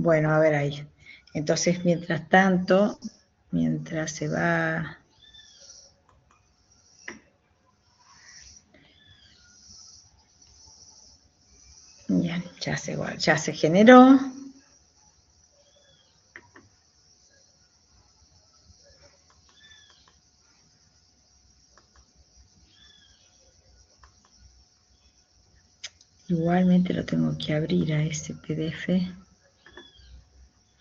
Bueno, a ver ahí. Entonces, mientras tanto, mientras se va... Bien, ya se generó. Igualmente lo tengo que abrir a ese PDF.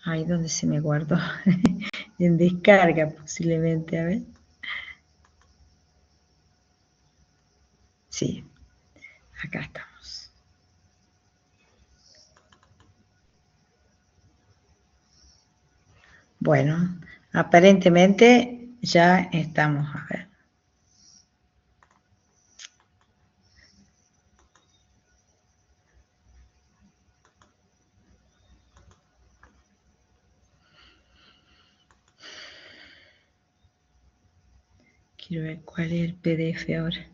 Ahí donde se me guardó. En descarga posiblemente, a ver. Sí, acá estamos. Bueno, aparentemente ya estamos, a ver. Quiero ver cuál es el PDF ahora.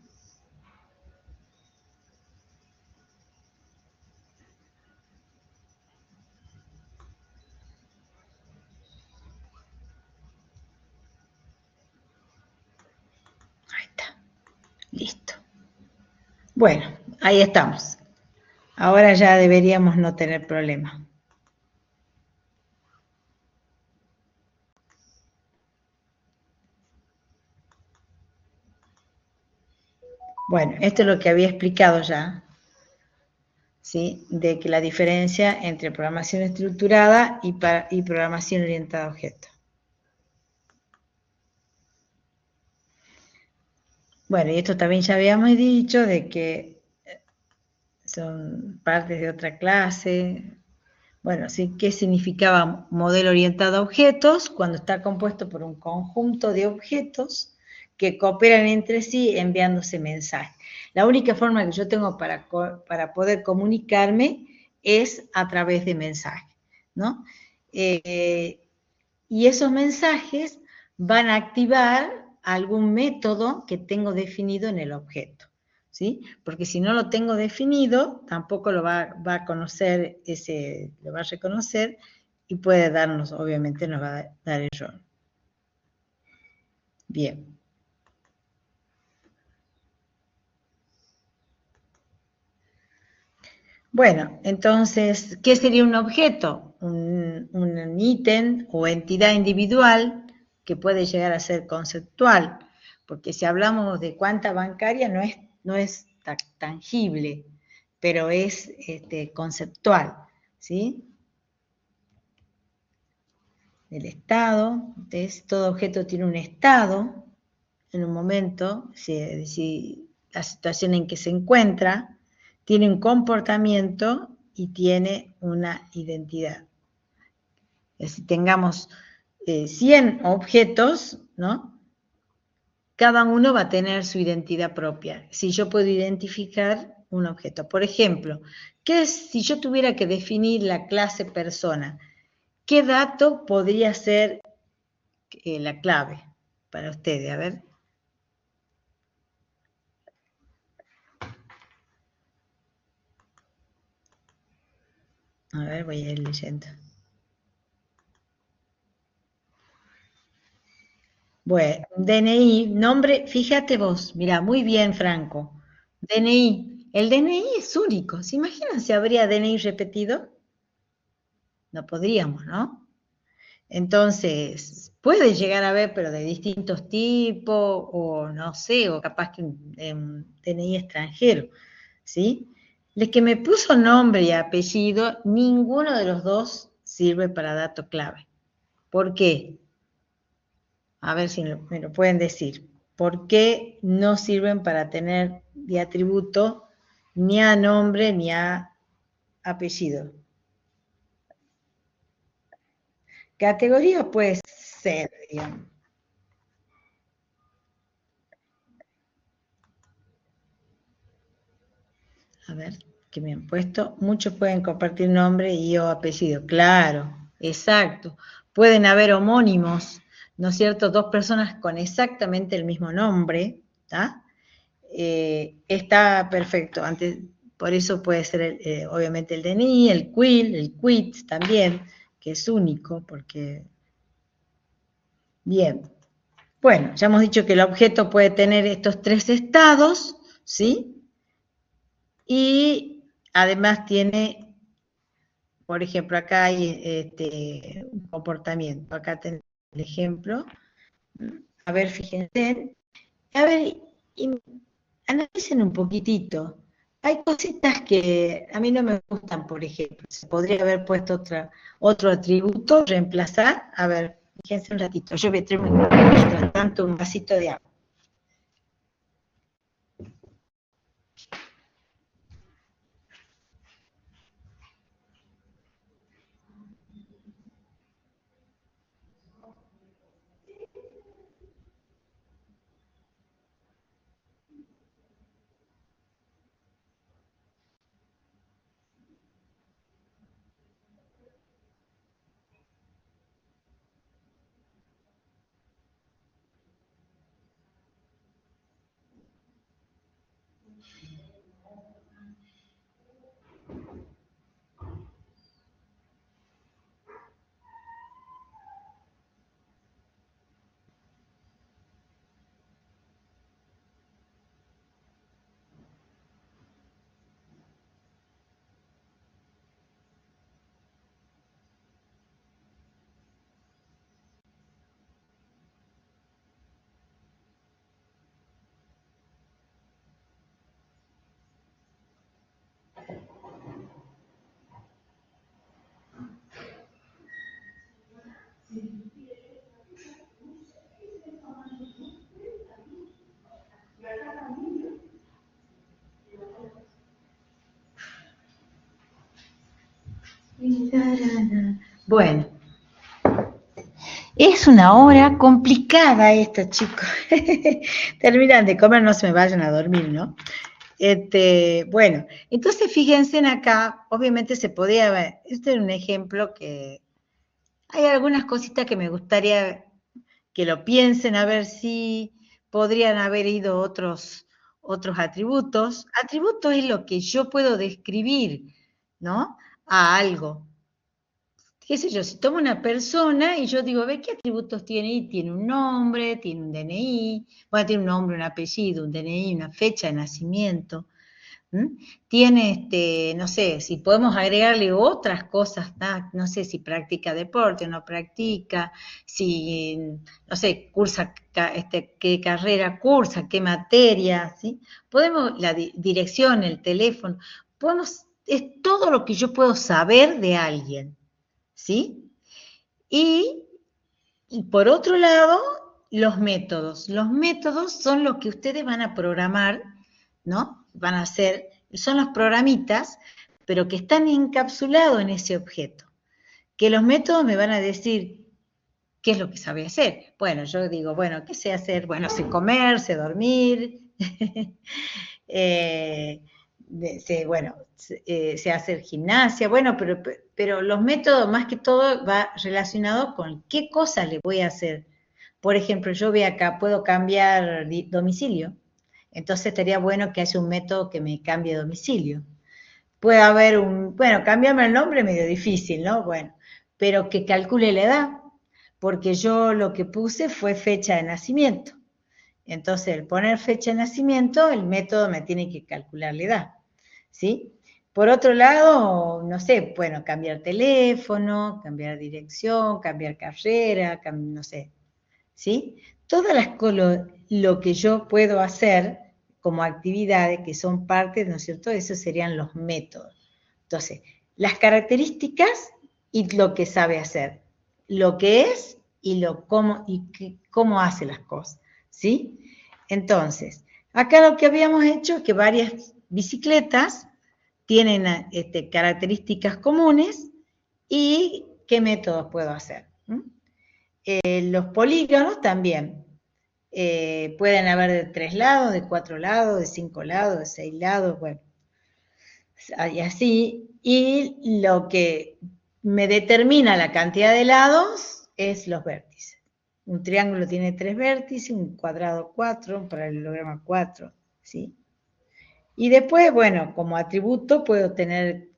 Ahí está. Listo. Bueno, ahí estamos. Ahora ya deberíamos no tener problema. Bueno, esto es lo que había explicado ya, ¿sí? De que la diferencia entre programación estructurada y programación orientada a objetos. Bueno, y esto también ya habíamos dicho de que son partes de otra clase. Bueno, sí, ¿qué significaba modelo orientado a objetos? Cuando está compuesto por un conjunto de objetos que cooperan entre sí enviándose mensajes. La única forma que yo tengo para poder comunicarme es a través de mensajes, ¿no? Y esos mensajes van a activar algún método que tengo definido en el objeto, ¿sí? Porque si no lo tengo definido, tampoco lo va a conocer, lo va a reconocer y puede darnos, obviamente nos va a dar error. Bien. Bueno, entonces, ¿qué sería un objeto? Un ítem o entidad individual que puede llegar a ser conceptual, porque si hablamos de cuenta bancaria no es tangible, pero es conceptual, ¿sí? El estado, entonces todo objeto tiene un estado en un momento, si la situación en que se encuentra, tiene un comportamiento y tiene una identidad. Si tengamos 100 objetos, ¿no? Cada uno va a tener su identidad propia. Si yo puedo identificar un objeto. Por ejemplo, si yo tuviera que definir la clase persona? ¿Qué dato podría ser la clave para ustedes? A ver. A ver, voy a ir leyendo. Bueno, DNI, nombre, fíjate vos, mira, muy bien, Franco. DNI, el DNI es único. ¿Se imaginan si habría DNI repetido? No podríamos, ¿no? Entonces, puede llegar a haber, pero de distintos tipos, o no sé, o capaz que un DNI extranjero, ¿sí? El que me puso nombre y apellido, ninguno de los dos sirve para dato clave. ¿Por qué? A ver si me lo pueden decir. ¿Por qué no sirven para tener de atributo ni a nombre ni a apellido? Categoría puede ser, digamos. A ver, ¿qué me han puesto? Muchos pueden compartir nombre y o apellido. Claro, exacto. Pueden haber homónimos, ¿no es cierto? Dos personas con exactamente el mismo nombre, ¿está? Está perfecto. Antes Por eso puede ser, obviamente, el DNI, el CUIL, el QUIT también, que es único, porque... Bien. Bueno, ya hemos dicho que el objeto puede tener estos 3 estados, ¿sí? Y además tiene, por ejemplo, acá hay un comportamiento. Acá tenemos el ejemplo. A ver, fíjense. A ver, analicen un poquitito. Hay cositas que a mí no me gustan, por ejemplo. Se podría haber puesto otro atributo, reemplazar. A ver, fíjense un ratito. Yo voy a traer mientras tanto un vasito de agua. Bueno, es una hora complicada esta, chicos. Terminan de comer, no se me vayan a dormir, ¿no? Bueno, entonces fíjense en acá, obviamente se podía ver, este es un ejemplo que hay algunas cositas que me gustaría que lo piensen, a ver si podrían haber ido otros atributos. Atributos es lo que yo puedo describir, ¿no? A algo. Qué sé yo, si tomo una persona y yo digo, ve qué atributos tiene, y tiene un nombre, tiene un DNI, bueno, tiene un nombre, un apellido, un DNI, una fecha de nacimiento. Tiene, no sé, si podemos agregarle otras cosas, no sé si practica deporte o no practica, si, no sé, cursa, qué carrera cursa, qué materia, ¿sí? Podemos, la dirección, el teléfono, podemos, es todo lo que yo puedo saber de alguien, ¿sí? Y por otro lado, los métodos. Los métodos son lo que ustedes van a programar, ¿no? Van a hacer, son los programitas, pero que están encapsulados en ese objeto. Que los métodos me van a decir qué es lo que sabe hacer. Bueno, yo digo, bueno, ¿qué sé hacer? Bueno, sé comer, sé dormir, sé hacer gimnasia, bueno, pero los métodos más que todo va relacionado con qué cosas le voy a hacer. Por ejemplo, yo voy acá, puedo cambiar domicilio, entonces estaría bueno que haya un método que me cambie domicilio. Puede haber bueno, cambiarme el nombre es medio difícil, ¿no? Bueno, pero que calcule la edad, porque yo lo que puse fue fecha de nacimiento. Entonces, al poner fecha de nacimiento, el método me tiene que calcular la edad, ¿sí? Por otro lado, no sé, bueno, cambiar teléfono, cambiar dirección, cambiar carrera, no sé, ¿sí? Todas lo que yo puedo hacer como actividades que son parte, ¿no es cierto? Esos serían los métodos. Entonces, las características y lo que sabe hacer, lo que es y cómo hace las cosas, ¿sí? Entonces, acá lo que habíamos hecho es que varias bicicletas tienen características comunes y qué métodos puedo hacer. Los polígonos también. Pueden haber de 3 lados, de 4 lados, de 5 lados, de 6 lados, bueno, y así. Y lo que me determina la cantidad de lados es los vértices. Un triángulo tiene 3 vértices, un cuadrado 4, un paralelograma 4, ¿sí? Y después, bueno, como atributo puedo tener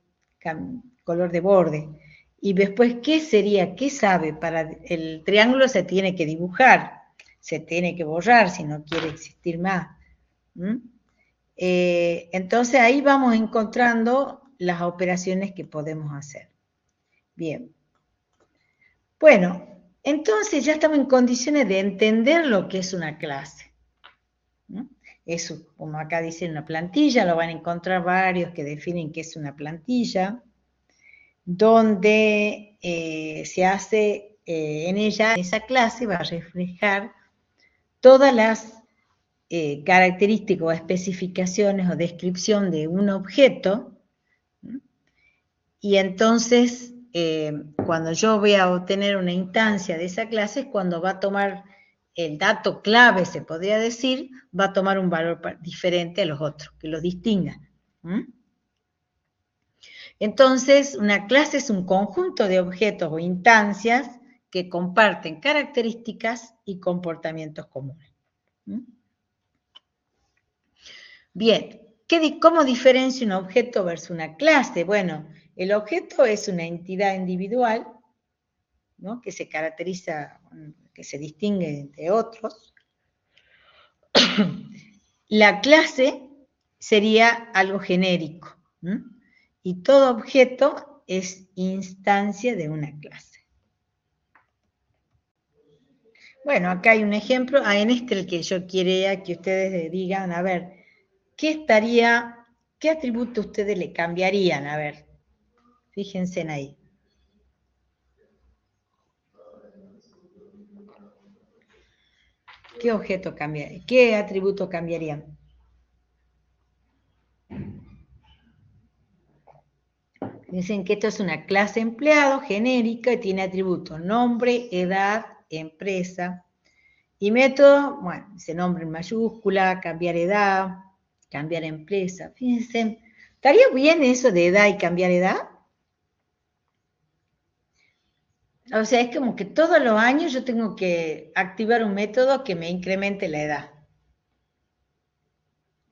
color de borde. Y después, ¿qué sería? ¿Qué sabe? Para el triángulo se tiene que dibujar, se tiene que borrar si no quiere existir más. Entonces ahí vamos encontrando las operaciones que podemos hacer. Bien. Bueno, entonces ya estamos en condiciones de entender lo que es una clase. Es, como acá dice, una plantilla, lo van a encontrar varios que definen qué es una plantilla, donde se hace en ella, esa clase va a reflejar todas las características o especificaciones o descripción de un objeto, y entonces cuando yo voy a obtener una instancia de esa clase es cuando va a tomar el dato clave, se podría decir, va a tomar un valor diferente a los otros, que los distinga. Entonces, una clase es un conjunto de objetos o instancias que comparten características y comportamientos comunes. Bien, ¿cómo diferencia un objeto versus una clase? Bueno, el objeto es una entidad individual, ¿no?, que se caracteriza, que se distingue de otros. La clase sería algo genérico, y todo objeto es instancia de una clase. Bueno, acá hay un ejemplo, en este el que yo quería que ustedes digan, a ver, ¿qué atributo ustedes le cambiarían? A ver, fíjense en ahí. ¿Qué objeto cambiaría? ¿Qué atributo cambiarían? Dicen que esto es una clase empleado genérica y tiene atributos nombre, edad, empresa y método. Bueno, dice nombre en mayúscula, cambiar edad, cambiar empresa. Fíjense, ¿estaría bien eso de edad y cambiar edad? O sea, es como que todos los años yo tengo que activar un método que me incremente la edad.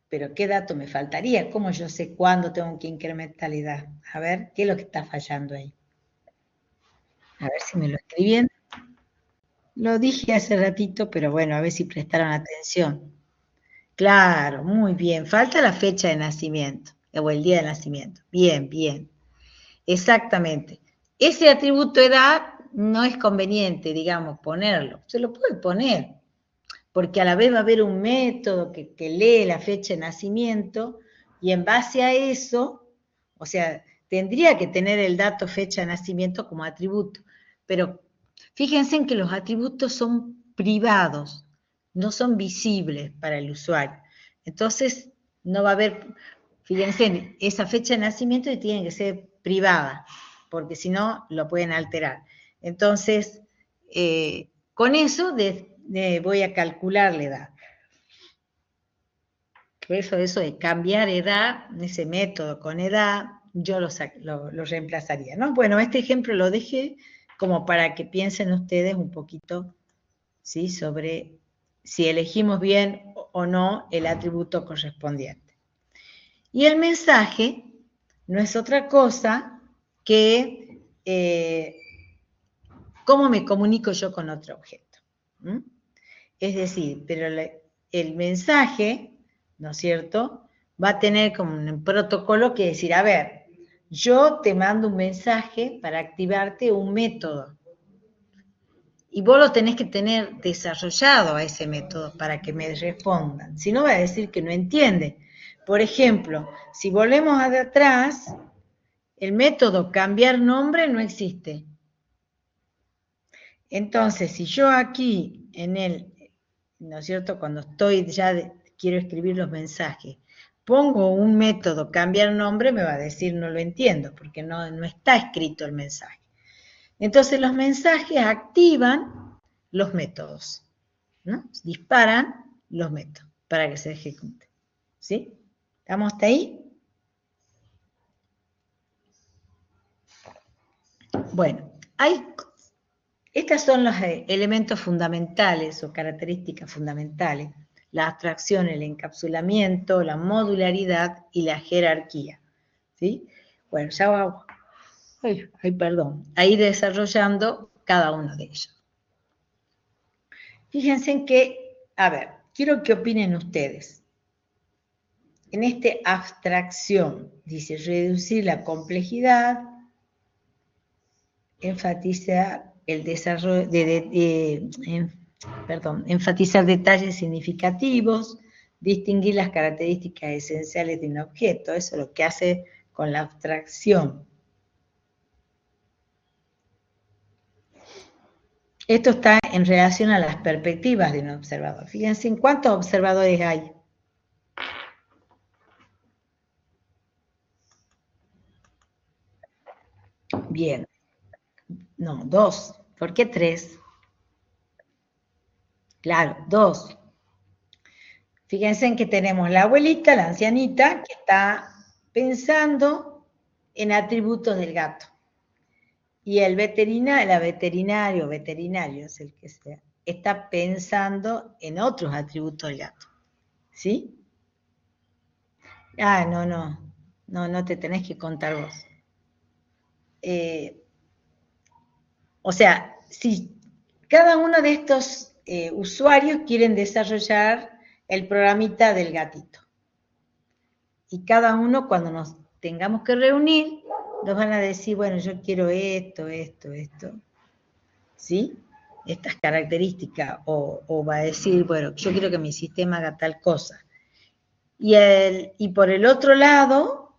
Pero ¿qué dato me faltaría? ¿Cómo yo sé cuándo tengo que incrementar la edad? A ver, ¿qué es lo que está fallando ahí? A ver si me lo escribí. Lo dije hace ratito, pero bueno, a ver si prestaron atención. Claro, muy bien. Falta la fecha de nacimiento, o el día de nacimiento. Bien, bien. Exactamente. Ese atributo edad no es conveniente, digamos, ponerlo. Se lo puede poner, porque a la vez va a haber un método que lee la fecha de nacimiento y en base a eso, o sea, tendría que tener el dato fecha de nacimiento como atributo, pero fíjense en que los atributos son privados, no son visibles para el usuario. Entonces, no va a haber, fíjense, esa fecha de nacimiento tiene que ser privada, porque si no, lo pueden alterar. Entonces, con eso voy a calcular la edad. Por eso de cambiar edad, ese método con edad, yo lo reemplazaría, ¿no? Bueno, este ejemplo lo dejé como para que piensen ustedes un poquito, ¿sí?, sobre si elegimos bien o no el atributo correspondiente. Y el mensaje no es otra cosa que cómo me comunico yo con otro objeto. Es decir, pero el mensaje, ¿no es cierto?, va a tener como un protocolo que decir, a ver, yo te mando un mensaje para activarte un método. Y vos lo tenés que tener desarrollado a ese método para que me respondan. Si no, va a decir que no entiende. Por ejemplo, si volvemos de atrás, el método cambiar nombre no existe. Entonces, si yo aquí ¿no es cierto?, cuando quiero escribir los mensajes, pongo un método cambiar nombre, me va a decir no lo entiendo, porque no está escrito el mensaje. Entonces los mensajes activan los métodos, ¿no? Disparan los métodos para que se ejecuten. ¿Sí? ¿Estamos hasta ahí? Bueno, estos son los elementos fundamentales o características fundamentales. la abstracción, el encapsulamiento, la modularidad y la jerarquía. ¿Sí? Bueno, ya vamos, perdón, a ir desarrollando cada uno de ellos. Fíjense en que, a ver, quiero que opinen ustedes. En esta abstracción, dice, reducir la complejidad, enfatizar el desarrollo enfatizar detalles significativos, distinguir las características esenciales de un objeto, eso es lo que hace con la abstracción. Esto está en relación a las perspectivas de un observador. Fíjense en cuántos observadores hay. Bien. No, 2. ¿Por qué 3? Claro, 2. Fíjense en que tenemos la abuelita, la ancianita, que está pensando en atributos del gato. Y el veterinario es el que sea, está pensando en otros atributos del gato. ¿Sí? Ah, no te tenés que contar vos. O sea, si cada uno de estos usuarios quieren desarrollar el programita del gatito. Y cada uno, cuando nos tengamos que reunir, nos van a decir, bueno, yo quiero esto. ¿Sí? Estas características. O va a decir, bueno, yo quiero que mi sistema haga tal cosa. Y por el otro lado,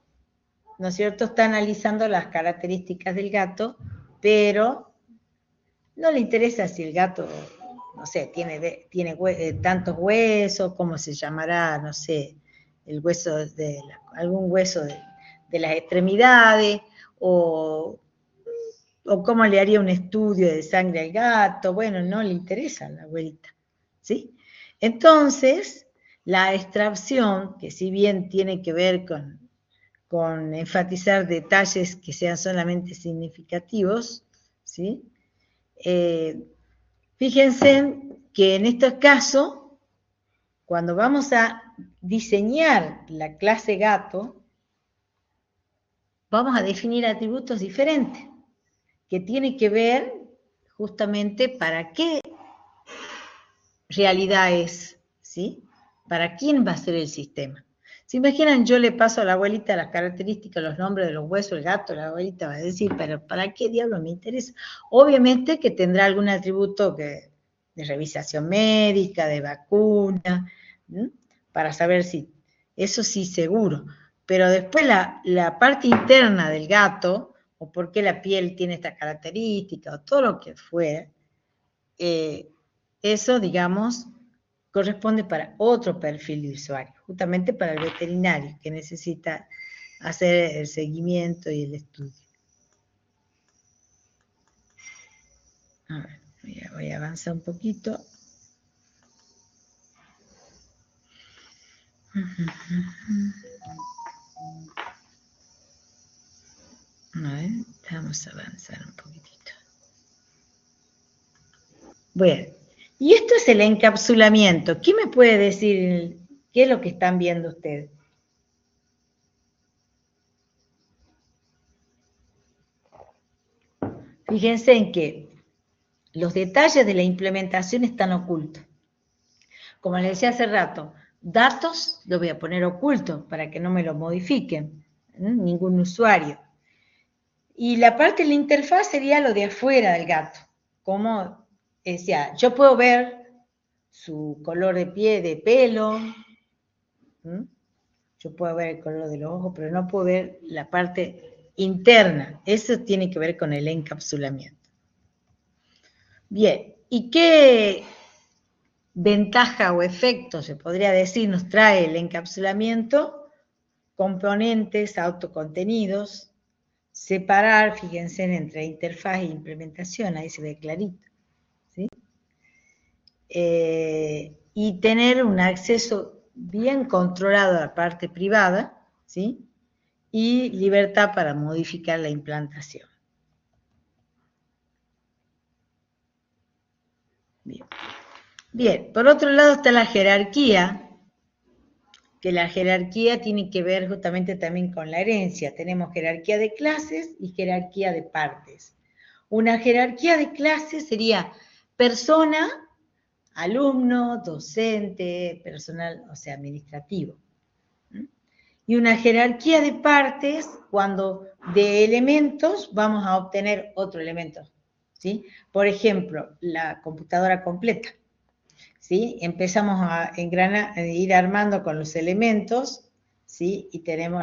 ¿no es cierto?, está analizando las características del gato, pero no le interesa si el gato, no sé, tiene tantos huesos, cómo se llamará, no sé, el hueso algún hueso de las extremidades, o cómo le haría un estudio de sangre al gato. Bueno, no le interesa a la abuelita, ¿sí? Entonces, la extracción, que si bien tiene que ver con enfatizar detalles que sean solamente significativos, ¿sí? Fíjense que en estos casos, cuando vamos a diseñar la clase gato, vamos a definir atributos diferentes, que tienen que ver justamente para qué realidad es, ¿sí? ¿Para quién va a ser el sistema? ¿Se imaginan? Yo le paso a la abuelita las características, los nombres de los huesos, el gato, la abuelita va a decir, pero ¿para qué diablos me interesa? Obviamente que tendrá algún atributo de revisación médica, de vacuna, ¿sí? Para saber si, eso sí seguro, pero después la parte interna del gato, o por qué la piel tiene esta característica, o todo lo que fuera, eso, digamos, corresponde para otro perfil de usuario, justamente para el veterinario, que necesita hacer el seguimiento y el estudio. A ver, voy a avanzar un poquito. A ver, vamos a avanzar un poquitito. Bueno, y esto es el encapsulamiento. ¿Quién me puede decir qué es lo que están viendo ustedes? Fíjense en que los detalles de la implementación están ocultos. Como les decía hace rato, datos los voy a poner ocultos para que no me lo modifiquen, ningún usuario. Y la parte de la interfaz sería lo de afuera del gato. Como decía, yo puedo ver su color de piel, de pelo, yo puedo ver el color de los ojos, pero no puedo ver la parte interna. Eso tiene que ver con el encapsulamiento. Bien, ¿y qué ventaja o efecto, se podría decir, nos trae el encapsulamiento? Componentes autocontenidos, separar, fíjense, entre interfaz e implementación, ahí se ve clarito, ¿sí? Y tener un acceso bien controlado a la parte privada, ¿sí? Y libertad para modificar la implantación. Bien. Bien, por otro lado está la jerarquía, que la jerarquía tiene que ver justamente también con la herencia. Tenemos jerarquía de clases y jerarquía de partes. Una jerarquía de clases sería persona, alumno, docente, personal, o sea, administrativo. Y una jerarquía de partes, cuando de elementos vamos a obtener otro elemento, ¿sí? Por ejemplo, la computadora completa, ¿sí? Empezamos a engranar, a ir armando con los elementos, ¿sí? Y tenemos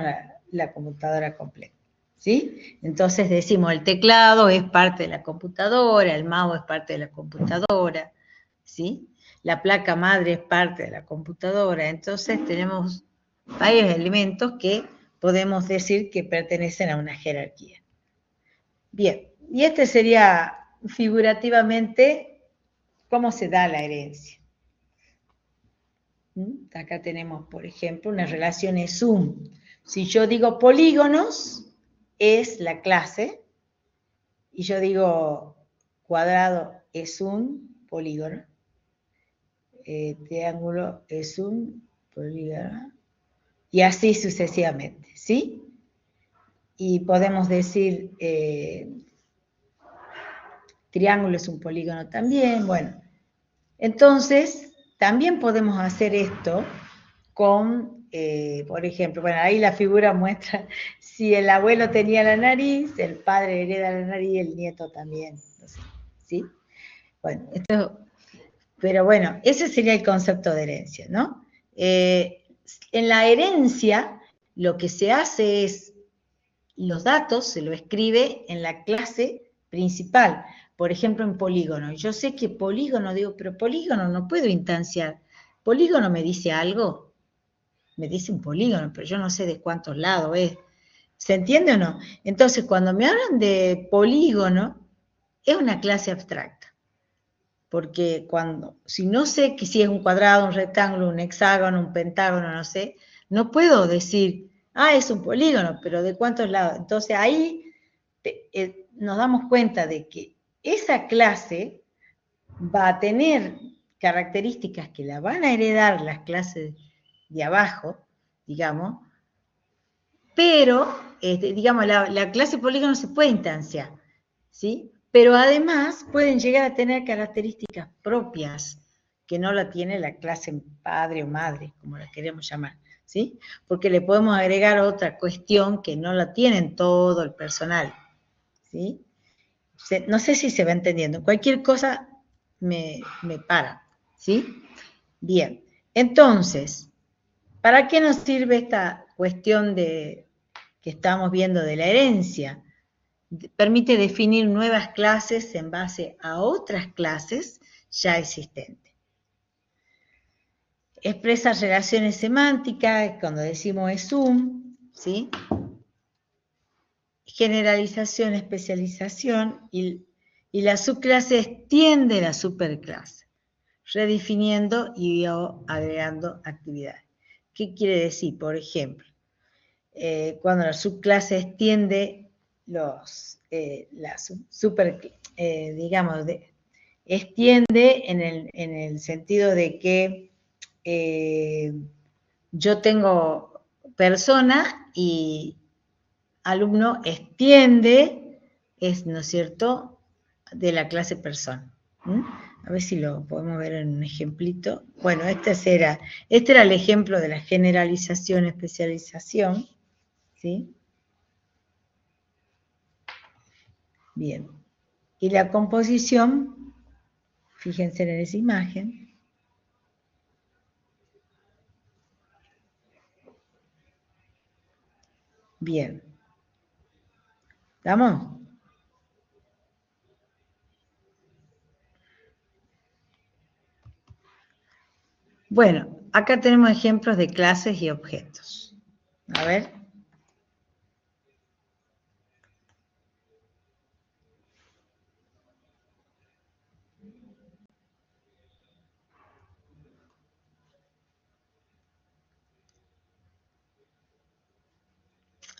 la computadora completa, ¿sí? Entonces decimos, el teclado es parte de la computadora, el mouse es parte de la computadora, ¿sí? La placa madre es parte de la computadora, entonces tenemos varios elementos que podemos decir que pertenecen a una jerarquía. Bien, y este sería figurativamente cómo se da la herencia. Acá tenemos, por ejemplo, una relación Zoom. Si yo digo polígonos, es la clase, y yo digo cuadrado es un polígono, triángulo es un polígono, y así sucesivamente, ¿sí? Y podemos decir triángulo es un polígono también, bueno. Entonces, también podemos hacer esto con, por ejemplo, bueno, ahí la figura muestra si el abuelo tenía la nariz, el padre hereda la nariz y el nieto también, ¿sí? Bueno, esto, pero bueno, ese sería el concepto de herencia, ¿no? En la herencia, lo que se hace es, los datos se lo escribe en la clase principal, por ejemplo en polígono. Yo sé que polígono, digo, pero polígono no puedo instanciar. ¿Polígono me dice algo? Me dice un polígono, pero yo no sé de cuántos lados es. ¿Se entiende o no? Entonces, cuando me hablan de polígono, es una clase abstracta. Porque si no sé que si es un cuadrado, un rectángulo, un hexágono, un pentágono, no sé, no puedo decir, es un polígono, pero ¿de cuántos lados? Entonces ahí nos damos cuenta de que esa clase va a tener características que la van a heredar las clases de abajo, digamos, pero, digamos, la clase polígono se puede instanciar, ¿sí? Pero además pueden llegar a tener características propias que no la tiene la clase padre o madre, como la queremos llamar, ¿sí? Porque le podemos agregar otra cuestión que no la tienen todo el personal, ¿sí? No sé si se va entendiendo. Cualquier cosa me para, ¿sí? Bien, entonces, ¿para qué nos sirve esta cuestión que estamos viendo de la herencia? Permite definir nuevas clases en base a otras clases ya existentes. Expresa relaciones semánticas, cuando decimos es ¿sí? Generalización, especialización, y la subclase extiende la superclase, redefiniendo y agregando actividades. ¿Qué quiere decir? Por ejemplo, cuando la subclase extiende digamos, extiende en el sentido de que yo tengo persona y alumno extiende, ¿no es cierto?, de la clase persona. A ver si lo podemos ver en un ejemplito. Bueno, este era el ejemplo de la generalización, especialización, ¿sí? Bien. Y la composición, fíjense en esa imagen. Bien. ¿Estamos? Bueno, acá tenemos ejemplos de clases y objetos. A ver.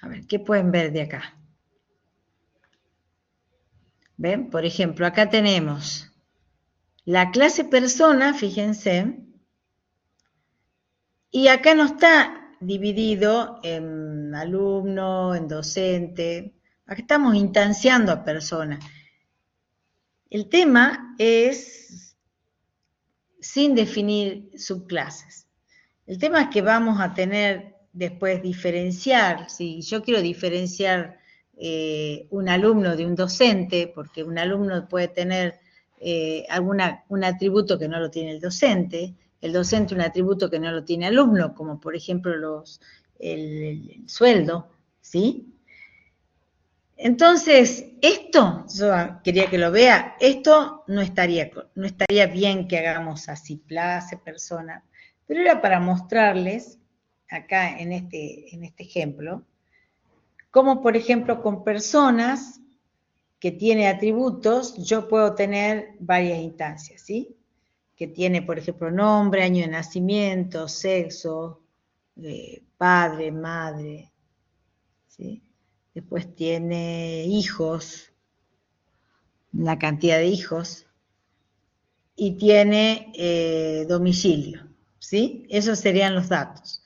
A ver, ¿qué pueden ver de acá? ¿Ven? Por ejemplo, acá tenemos la clase persona, fíjense, y acá no está dividido en alumno, en docente, acá estamos instanciando a persona. El tema es sin definir subclases. El tema es que vamos a tener después diferenciar, si yo quiero diferenciar un alumno de un docente, porque un alumno puede tener un atributo que no lo tiene el docente un atributo que no lo tiene el alumno, como por ejemplo el sueldo, ¿sí? Entonces, esto, yo quería que lo vea, esto no estaría bien que hagamos así, clase, persona, pero era para mostrarles, acá en este ejemplo, cómo por ejemplo con personas que tiene atributos, yo puedo tener varias instancias, ¿sí? Que tiene, por ejemplo, nombre, año de nacimiento, sexo, padre, madre, ¿sí? Después tiene hijos, la cantidad de hijos, y tiene domicilio, ¿sí? Esos serían los datos.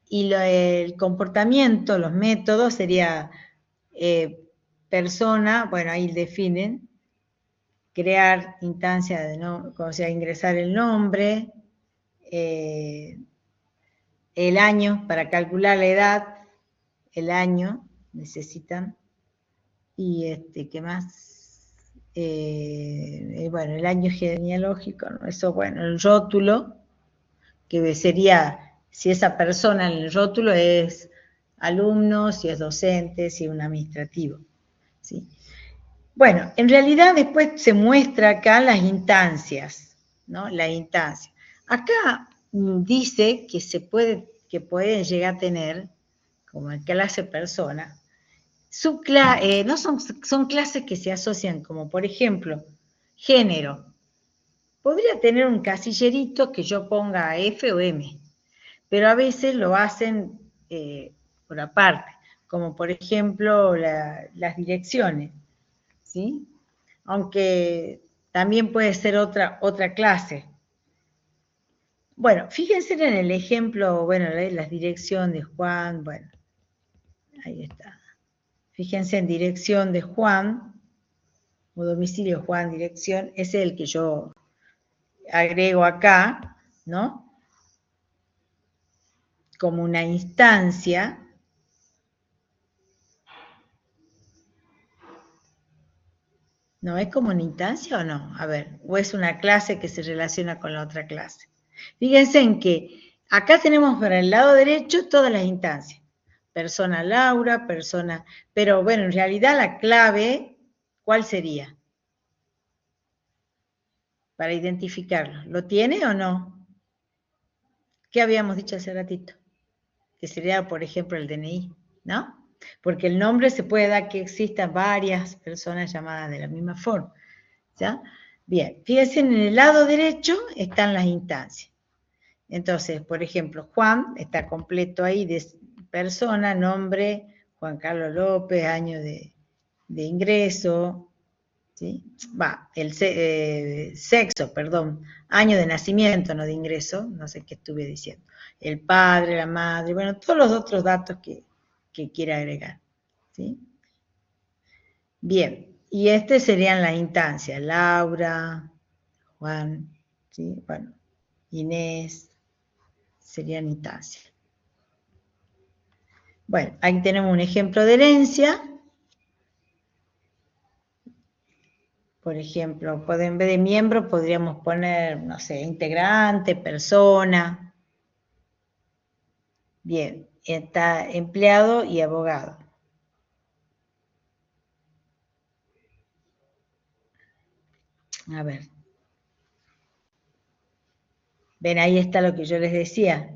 Y el comportamiento, los métodos, sería persona, bueno, ahí definen, crear instancia de o sea, ingresar el nombre, el año, para calcular la edad, el año necesitan, y ¿qué más? Bueno, el año genealógico, ¿no? Eso, bueno, el rótulo, que sería si esa persona en el rótulo es alumno, si es docente, si es un administrativo, ¿sí? Bueno, en realidad después se muestra acá las instancias, ¿no? Las instancias. Acá dice que pueden llegar a tener, como en clase persona, no son clases que se asocian, como por ejemplo, género. Podría tener un casillerito que yo ponga F o M, pero a veces lo hacen por aparte, como por ejemplo las direcciones, ¿sí? Aunque también puede ser otra clase. Bueno, fíjense en el ejemplo, bueno, la dirección de Juan, bueno, ahí está. Fíjense en dirección de Juan, o domicilio Juan, dirección, ese es el que yo agrego acá, ¿no? Como una instancia. ¿No es como una instancia o no? A ver, o es una clase que se relaciona con la otra clase. Fíjense en que acá tenemos para el lado derecho todas las instancias. Persona Laura, persona... Pero bueno, en realidad la clave, ¿cuál sería? Para identificarlo. ¿Lo tiene o no? ¿Qué habíamos dicho hace ratito? Que sería, por ejemplo, el DNI, ¿no? Porque el nombre se puede dar que existan varias personas llamadas de la misma forma, ¿ya? Bien, fíjense, en el lado derecho están las instancias. Entonces, por ejemplo, Juan está completo ahí de persona, nombre, Juan Carlos López, año de ingreso, ¿sí? El sexo, perdón, año de nacimiento, no de ingreso, no sé qué estuve diciendo. El padre, la madre, bueno, todos los otros datos que quiera agregar, ¿sí? Bien, y serían las instancias, Laura, Juan, ¿sí? Bueno, Inés, serían instancias. Bueno, ahí tenemos un ejemplo de herencia. Por ejemplo, en vez de miembro podríamos poner, no sé, integrante, persona. Bien, está empleado y abogado. A ver. Ven, ahí está lo que yo les decía.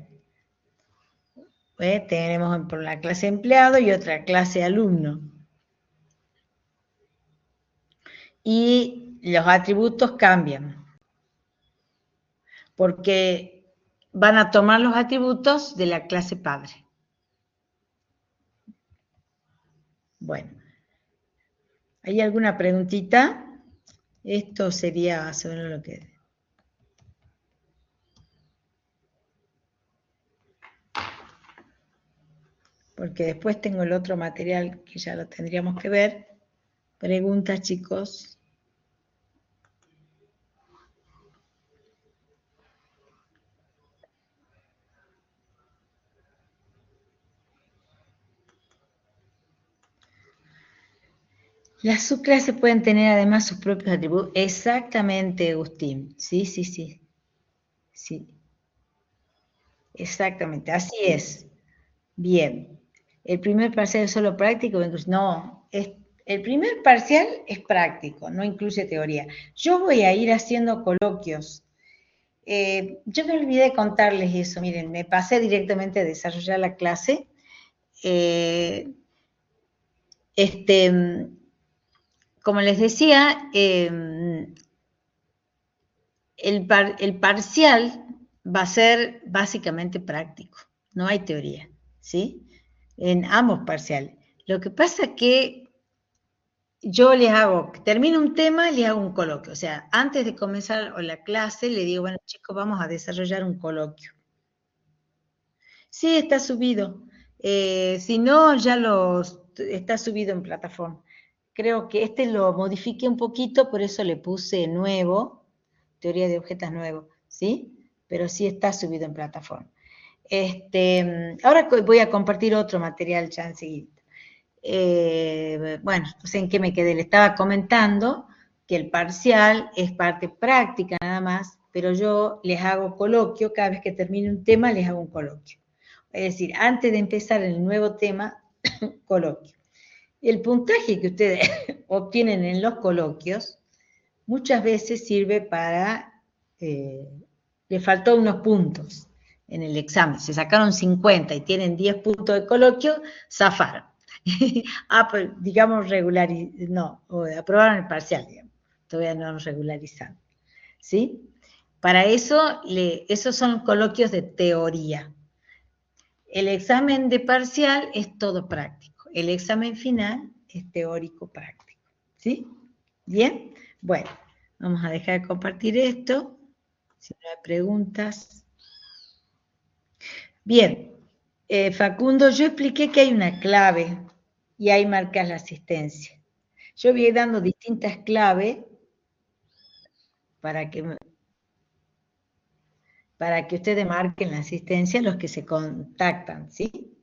Tenemos por una clase empleado y otra clase alumno. Y los atributos cambian, porque van a tomar los atributos de la clase padre. Bueno, ¿hay alguna preguntita? Esto sería sobre lo que... porque después tengo el otro material que ya lo tendríamos que ver. Preguntas, chicos. Las subclases pueden tener además sus propios atributos. Exactamente, Agustín. Sí, sí, sí. Sí, exactamente. Así es. Bien. El primer parcial es solo práctico. No, el primer parcial es práctico, no incluye teoría. Yo voy a ir haciendo coloquios. Yo me olvidé de contarles eso. Miren, me pasé directamente a desarrollar la clase. Este, como les decía, el parcial va a ser básicamente práctico, no hay teoría, ¿sí? En ambos parciales. Lo que pasa es que yo les hago, termino un tema y les hago un coloquio. O sea, antes de comenzar la clase, le digo, bueno, chicos, vamos a desarrollar un coloquio. Sí, está subido. Si no, está subido en plataforma. Creo que este lo modifiqué un poquito, por eso le puse nuevo, teoría de objetos nuevo, ¿sí? Pero sí está subido en plataforma. Ahora voy a compartir otro material ya enseguida. Bueno, no sé en qué me quedé. Le estaba comentando que el parcial es parte práctica nada más, pero yo les hago coloquio, cada vez que termine un tema les hago un coloquio. Es decir, antes de empezar el nuevo tema, coloquio. El puntaje que ustedes obtienen en los coloquios muchas veces sirve para, le faltó unos puntos en el examen, se sacaron 50 y tienen 10 puntos de coloquio, zafaron. Pues, digamos no, aprobaron el parcial, digamos, todavía no regularizan, ¿sí? Para eso, esos son coloquios de teoría. El examen de parcial es todo práctico, el examen final es teórico práctico, ¿sí? ¿Bien? Bueno, vamos a dejar de compartir esto, si no hay preguntas. Bien, Facundo, yo expliqué que hay una clave y ahí marcas la asistencia. Yo voy dando distintas claves para que, para que ustedes marquen la asistencia los que se contactan, ¿sí?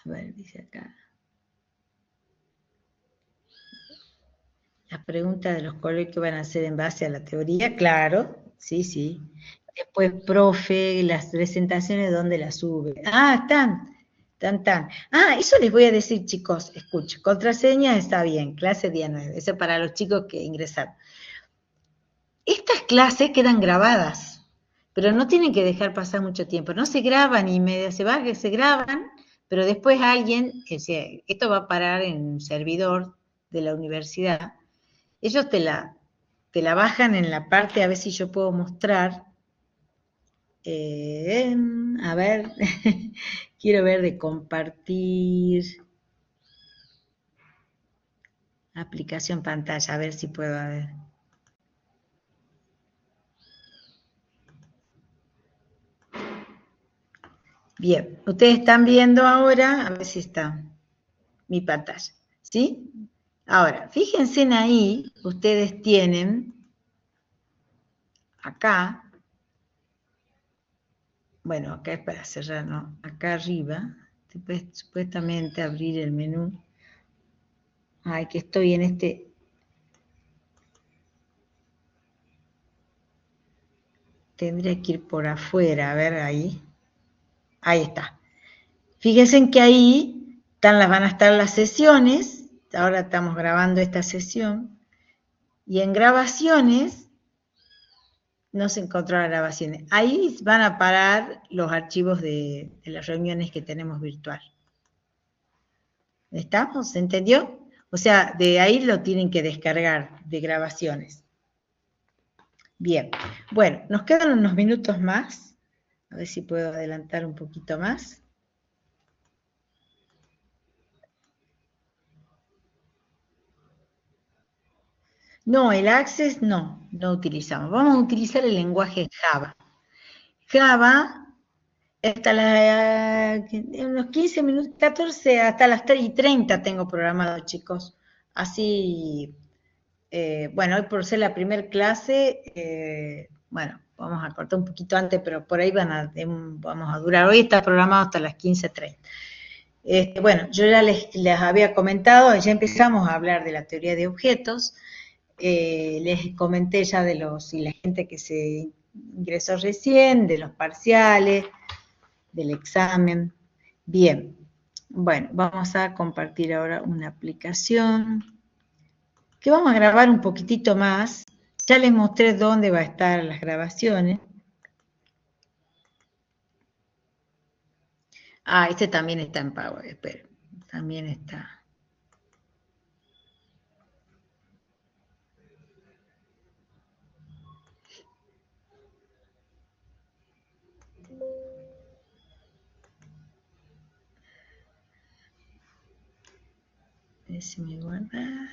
A ver, dice acá. Las preguntas de los colegios van a ser en base a la teoría, claro, sí, sí. Después, profe, las presentaciones, ¿dónde las sube? Ah, están. Ah, eso les voy a decir, chicos, escuchen, contraseña está bien, clase día 9, eso para los chicos que ingresaron. Estas clases quedan grabadas, pero no tienen que dejar pasar mucho tiempo, no se graban y medio se va, que se graban, pero después alguien, esto va a parar en un servidor de la universidad, ellos te la bajan en la parte, a ver si yo puedo mostrar. A ver, quiero ver de compartir aplicación pantalla, a ver si puedo ver. Bien, ustedes están viendo ahora, a ver si está mi pantalla, ¿sí? Ahora, fíjense en ahí, ustedes tienen acá, bueno, acá es para cerrar, ¿no? Acá arriba, supuestamente abrir el menú. Ay, que estoy en tendría que ir por afuera, a ver ahí. Ahí está. Fíjense en que ahí van a estar las sesiones. Ahora estamos grabando esta sesión. Y en grabaciones, no se encontró las grabaciones. Ahí van a parar los archivos de las reuniones que tenemos virtual. ¿Estamos? ¿Se entendió? O sea, de ahí lo tienen que descargar de grabaciones. Bien. Bueno, nos quedan unos minutos más. A ver si puedo adelantar un poquito más. No, el Access no utilizamos. Vamos a utilizar el lenguaje Java. Java hasta unos 15 minutos, 14, hasta las 3:30 tengo programado, chicos. Así, bueno, hoy por ser la primer clase, bueno, vamos a cortar un poquito antes, pero por ahí vamos a durar. Hoy está programado hasta las 15:30. Bueno, yo ya les había comentado, ya empezamos a hablar de la teoría de objetos, les comenté ya y la gente que se ingresó recién, de los parciales, del examen. Bien, bueno, vamos a compartir ahora una aplicación que vamos a grabar un poquitito más. Ya les mostré dónde va a estar las grabaciones. Ah, este también está en Power, espero. También está. A ver si me guarda.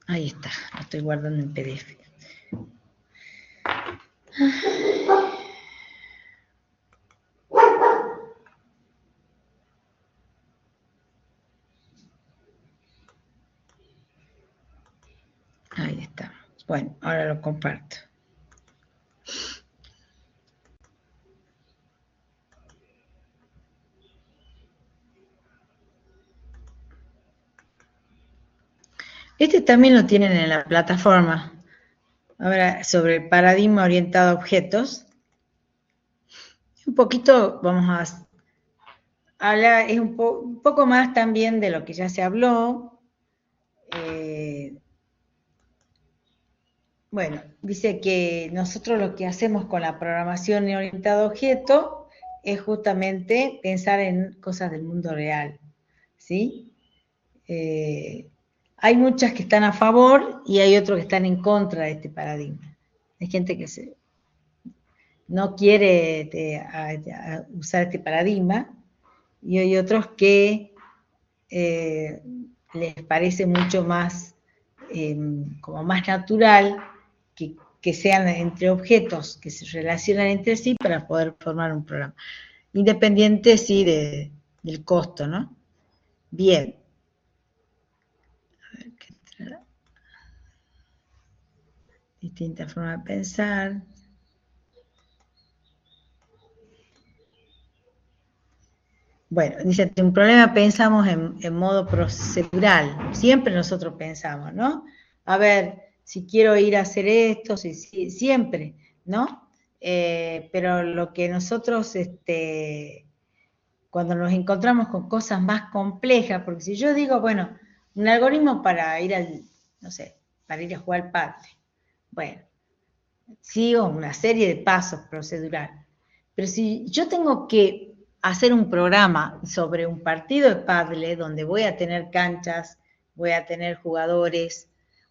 Ahí está, lo estoy guardando en PDF. Ahí está. Bueno, ahora lo comparto. Este también lo tienen en la plataforma. Ahora, sobre el paradigma orientado a objetos. Un poquito vamos a hablar, es un poco más también de lo que ya se habló. Bueno, dice que nosotros lo que hacemos con la programación orientada a objetos es justamente pensar en cosas del mundo real, ¿sí? Hay muchas que están a favor y hay otros que están en contra de este paradigma. Hay gente que no quiere usar este paradigma y hay otros que les parece mucho más, como más natural que sean entre objetos que se relacionan entre sí para poder formar un programa. Independiente, sí, del costo, ¿no? Bien. A ver, distintas formas de pensar. Bueno, dice, ante un problema pensamos en modo procedural. Siempre nosotros pensamos, ¿no? A ver, si quiero ir a hacer esto, siempre, ¿no? Pero lo que nosotros, cuando nos encontramos con cosas más complejas, porque si yo digo, bueno, un algoritmo para ir no sé, para ir a jugar al padre, bueno, sigo una serie de pasos procedural. Pero si yo tengo que hacer un programa sobre un partido de pádel donde voy a tener canchas, voy a tener jugadores,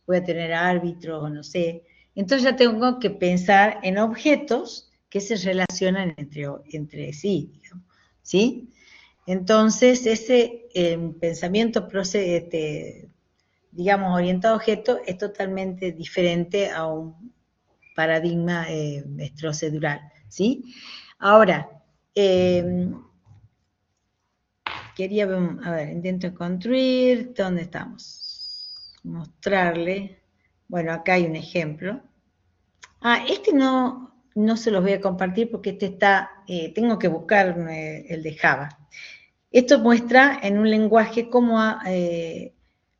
voy a tener árbitros, no sé, entonces ya tengo que pensar en objetos que se relacionan entre sí, digamos, ¿sí? Entonces, ese pensamiento, digamos, orientado a objetos es totalmente diferente a un paradigma procedural, ¿sí? Ahora, quería ver, a ver, intento construir, ¿dónde estamos? Mostrarle, bueno, acá hay un ejemplo. Ah, este no se los voy a compartir porque este está, tengo que buscar el de Java. Esto muestra en un lenguaje cómo,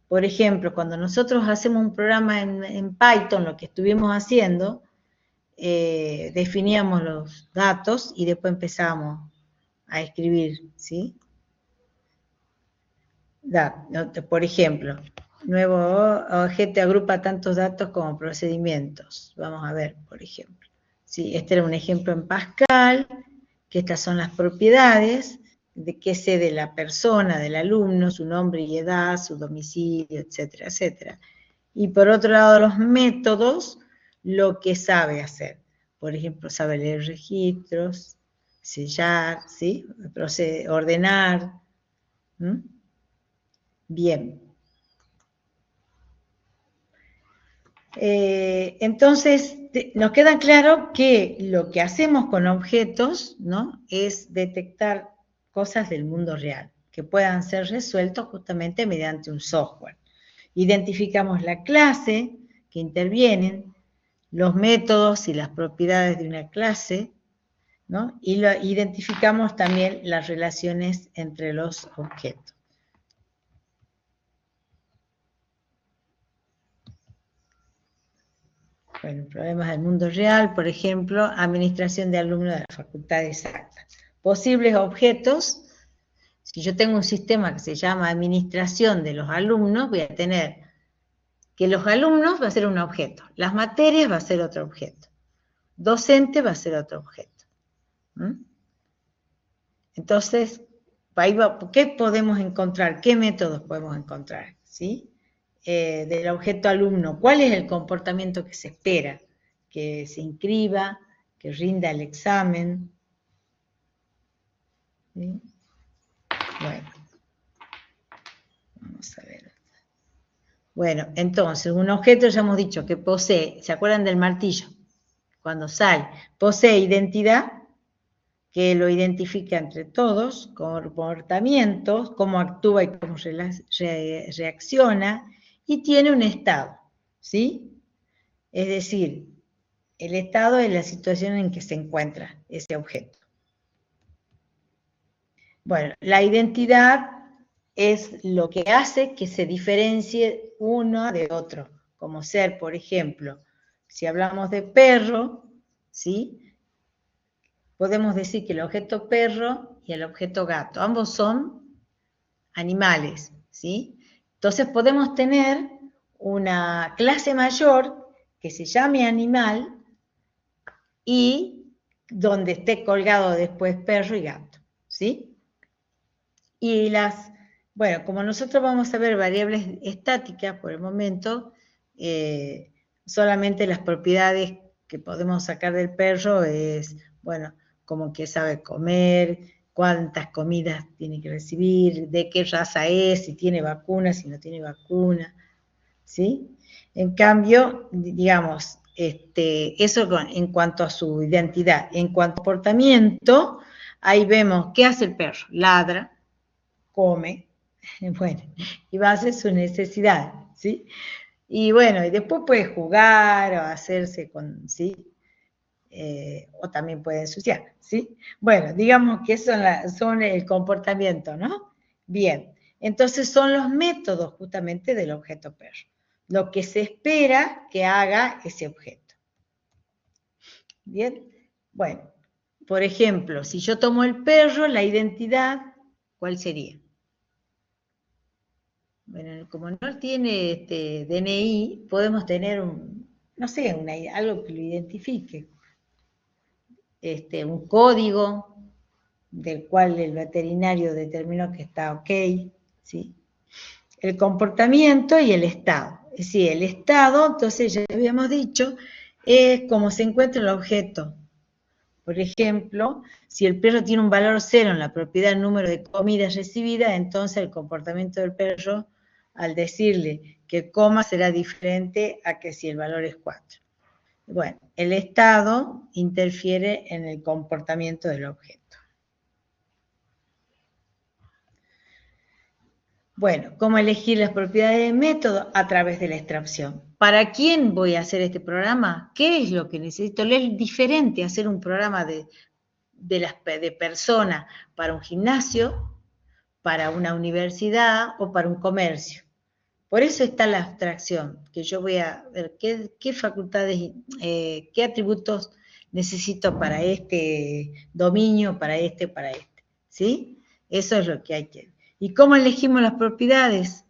por ejemplo, cuando nosotros hacemos un programa en Python, lo que estuvimos haciendo, definíamos los datos y después empezamos a escribir, ¿sí? Por ejemplo, nuevo objeto agrupa tantos datos como procedimientos. Vamos a ver, por ejemplo. Sí, este era un ejemplo en Pascal, que estas son las propiedades, de qué sé de la persona, del alumno, su nombre y edad, su domicilio, etcétera, etcétera. Y por otro lado, los métodos, lo que sabe hacer. Por ejemplo, sabe leer registros, sellar, ¿sí? Ordenar. ¿Mm? Bien. Entonces, nos queda claro que lo que hacemos con objetos, ¿no?, es detectar cosas del mundo real, que puedan ser resueltos justamente mediante un software. Identificamos la clase que intervienen, los métodos y las propiedades de una clase, ¿no?, y identificamos también las relaciones entre los objetos. Bueno, problemas del mundo real, por ejemplo, administración de alumnos de la Facultad de Exactas. Posibles objetos, si yo tengo un sistema que se llama administración de los alumnos, voy a tener que los alumnos va a ser un objeto, las materias va a ser otro objeto, docente va a ser otro objeto. Entonces, ¿qué podemos encontrar? ¿Qué métodos podemos encontrar? ¿Sí? Del objeto alumno, ¿cuál es el comportamiento que se espera? Que se inscriba, que rinda el examen. ¿Sí? Bueno, vamos a ver. Bueno, entonces, un objeto ya hemos dicho que posee, ¿se acuerdan del martillo? Cuando sale, posee identidad, que lo identifica entre todos, comportamientos, cómo actúa y cómo reacciona, y tiene un estado, ¿sí? Es decir, el estado es la situación en que se encuentra ese objeto. Bueno, la identidad es lo que hace que se diferencie uno de otro, como ser, por ejemplo, si hablamos de perro, ¿sí?, podemos decir que el objeto perro y el objeto gato, ambos son animales, ¿sí? Entonces podemos tener una clase mayor que se llame animal y donde esté colgado después perro y gato, ¿sí? Y bueno, como nosotros vamos a ver variables estáticas por el momento, solamente las propiedades que podemos sacar del perro es, bueno, como que sabe comer, cuántas comidas tiene que recibir, de qué raza es, si tiene vacuna, si no tiene vacuna, ¿sí? En cambio, digamos, eso en cuanto a su identidad. En cuanto a comportamiento, ahí vemos qué hace el perro, ladra, come, bueno, y va a hacer sus necesidades, ¿sí? Y bueno, y después puede jugar o hacerse con, ¿sí? O también puede ensuciar, ¿sí? Bueno, digamos que son el comportamiento, ¿no? Bien, entonces son los métodos justamente del objeto perro, lo que se espera que haga ese objeto. Bien, bueno, por ejemplo, si yo tomo el perro, la identidad, ¿cuál sería? Bueno, como no tiene DNI, podemos tener no sé, algo que lo identifique. Un código del cual el veterinario determinó que está ok, ¿sí? El comportamiento y el estado. Es decir, el estado, entonces ya habíamos dicho, es cómo se encuentra el objeto. Por ejemplo, si el perro tiene un valor 0 en la propiedad número de comidas recibidas, entonces el comportamiento del perro, al decirle que coma, será diferente a que si el valor es 4. Bueno, el estado interfiere en el comportamiento del objeto. Bueno, ¿cómo elegir las propiedades del método? A través de la extracción. ¿Para quién voy a hacer este programa? ¿Qué es lo que necesito? Es diferente hacer un programa de persona para un gimnasio, para una universidad o para un comercio. Por eso está la abstracción, que yo voy a ver qué facultades, qué atributos necesito para este dominio, para este, ¿sí? Eso es lo que hay que ver. ¿Y cómo elegimos las propiedades?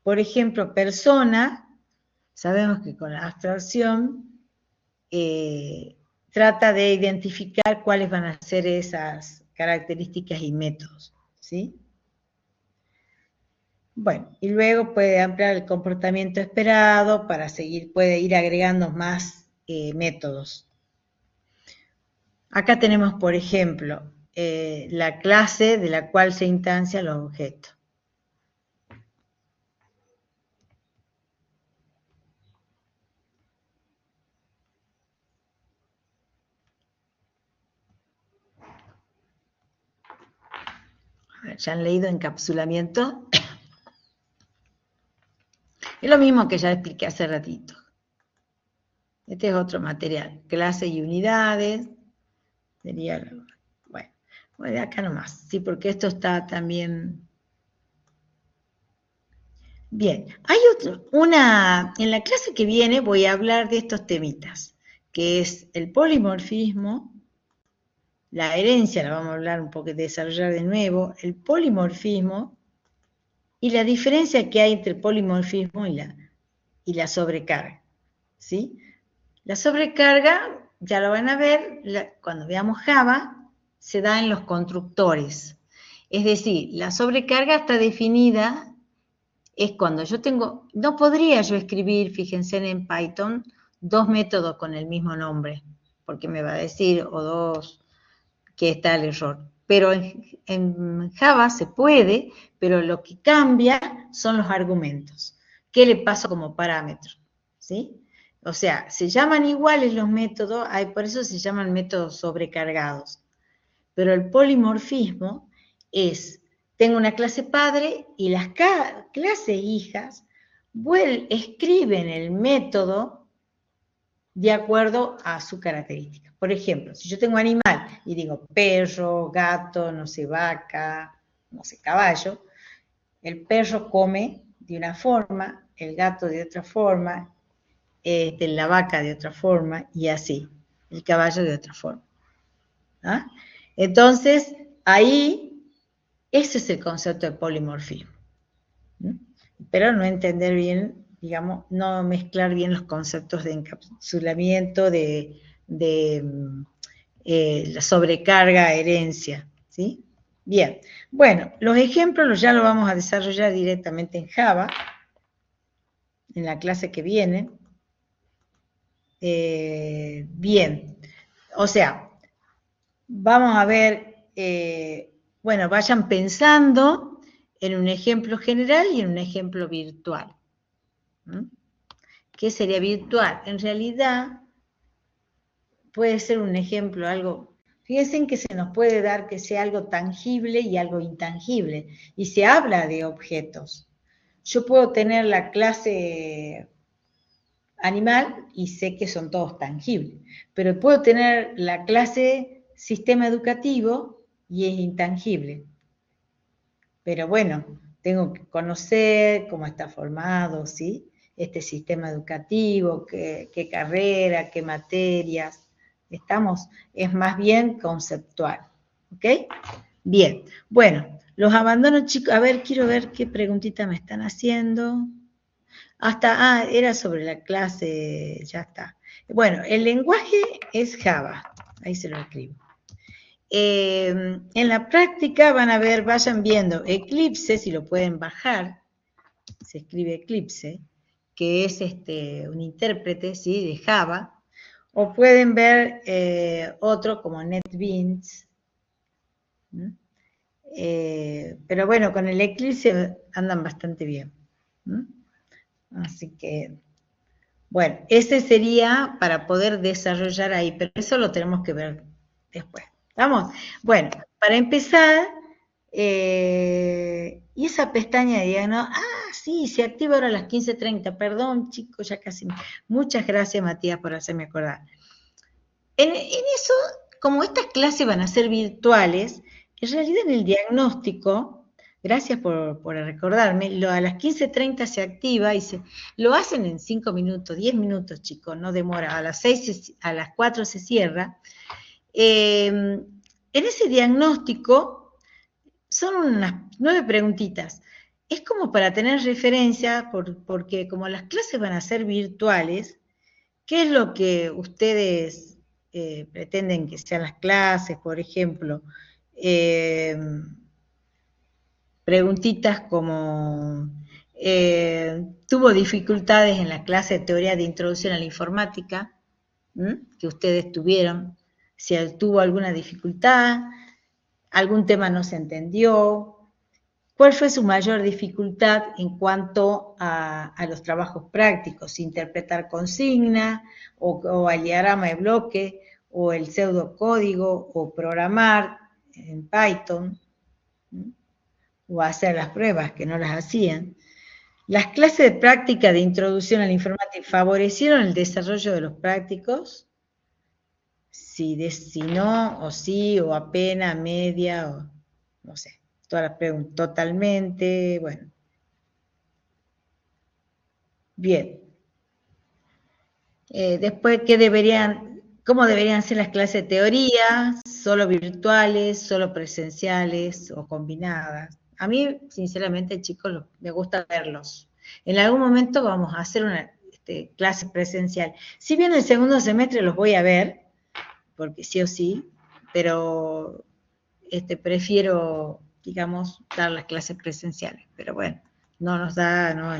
Por ejemplo, persona, sabemos que con la abstracción trata de identificar cuáles van a ser esas características y métodos, ¿sí? Bueno, y luego puede ampliar el comportamiento esperado para seguir, puede ir agregando más métodos. Acá tenemos, por ejemplo, la clase de la cual se instancian los objetos. ya han leído encapsulamiento. Es lo mismo que ya expliqué hace ratito. Este es otro material, clases y unidades. Sería, bueno, acá nomás, sí, porque esto está también... Bien, hay en la clase que viene voy a hablar de estos temitas, que es el polimorfismo, la herencia, la vamos a hablar un poco, de desarrollar de nuevo, el polimorfismo y la diferencia que hay entre el polimorfismo y la sobrecarga, ¿sí? La sobrecarga, ya lo van a ver, cuando veamos Java, se da en los constructores. Es decir, la sobrecarga está definida, es cuando yo tengo, no podría yo escribir, fíjense en Python, dos métodos con el mismo nombre, porque me va a decir, o dos, que está el error. Pero en Java se puede, pero lo que cambia son los argumentos. ¿Qué le pasa como parámetro? ¿Sí? O sea, se llaman iguales los métodos, por eso se llaman métodos sobrecargados. Pero el polimorfismo es, tengo una clase padre y las clases hijas escriben el método de acuerdo a su característica. Por ejemplo, si yo tengo animal y digo perro, gato, no sé, vaca, no sé, caballo, el perro come de una forma, el gato de otra forma, la vaca de otra forma y así, el caballo de otra forma. ¿Ah? Entonces, ahí, ese es el concepto de polimorfismo. ¿Mm? Pero no entender bien, digamos, no mezclar bien los conceptos de encapsulamiento, de la sobrecarga, herencia, ¿sí? Bien, bueno, los ejemplos ya los vamos a desarrollar directamente en Java, en la clase que viene. Bien, o sea, vamos a ver, bueno, vayan pensando en un ejemplo general y en un ejemplo virtual. ¿Qué sería virtual? En realidad puede ser un ejemplo, algo, fíjense que se nos puede dar que sea algo tangible y algo intangible, y se habla de objetos. Yo puedo tener la clase animal y sé que son todos tangibles, pero puedo tener la clase sistema educativo y es intangible. Pero bueno, tengo que conocer cómo está formado, ¿sí? Este sistema educativo, qué carrera, qué materias. Es más bien conceptual, ¿ok? Bien, bueno, los abandonos, chicos, a ver, quiero ver qué preguntita me están haciendo. Era sobre la clase, ya está. Bueno, el lenguaje es Java, ahí se lo escribo. En la práctica van a ver, vayan viendo Eclipse, si lo pueden bajar, se escribe Eclipse, que es un intérprete, ¿sí?, de Java, o pueden ver otro como NetBeans, pero bueno, con el Eclipse andan bastante bien. Así que, bueno, ese sería para poder desarrollar ahí, pero eso lo tenemos que ver después. ¿Estamos? Bueno, para empezar, y esa pestaña de diagnóstico, sí, se activa ahora a las 15:30, perdón chicos, ya casi, muchas gracias Matías por hacerme acordar. En eso, como estas clases van a ser virtuales, en realidad en el diagnóstico, gracias por recordarme, a las 15:30 se activa y lo hacen en 5 minutos, 10 minutos chicos, no demora, a las 4 se cierra. En ese diagnóstico son unas 9 preguntitas. Es como para tener referencia, porque como las clases van a ser virtuales, ¿qué es lo que ustedes pretenden que sean las clases? Por ejemplo, preguntitas como, ¿tuvo dificultades en la clase de teoría de introducción a la informática que ustedes tuvieron? Si tuvo alguna dificultad, algún tema no se entendió, ¿cuál fue su mayor dificultad en cuanto a los trabajos prácticos? Interpretar consigna, o el diagrama de bloque, o el pseudocódigo, o programar en Python. o hacer las pruebas, que no las hacían. Las clases de práctica de introducción a la informática favorecieron el desarrollo de los prácticos, si no, o sí, o apenas, media, o no sé, todas las preguntas, totalmente, bueno. Bien. Después, ¿cómo deberían ser las clases de teoría? ¿Solo virtuales, solo presenciales o combinadas? A mí, sinceramente, chicos, me gusta verlos. En algún momento vamos a hacer una clase presencial. Si bien el segundo semestre los voy a ver, porque sí o sí, pero prefiero, digamos, dar las clases presenciales. Pero bueno, no nos da, ¿no?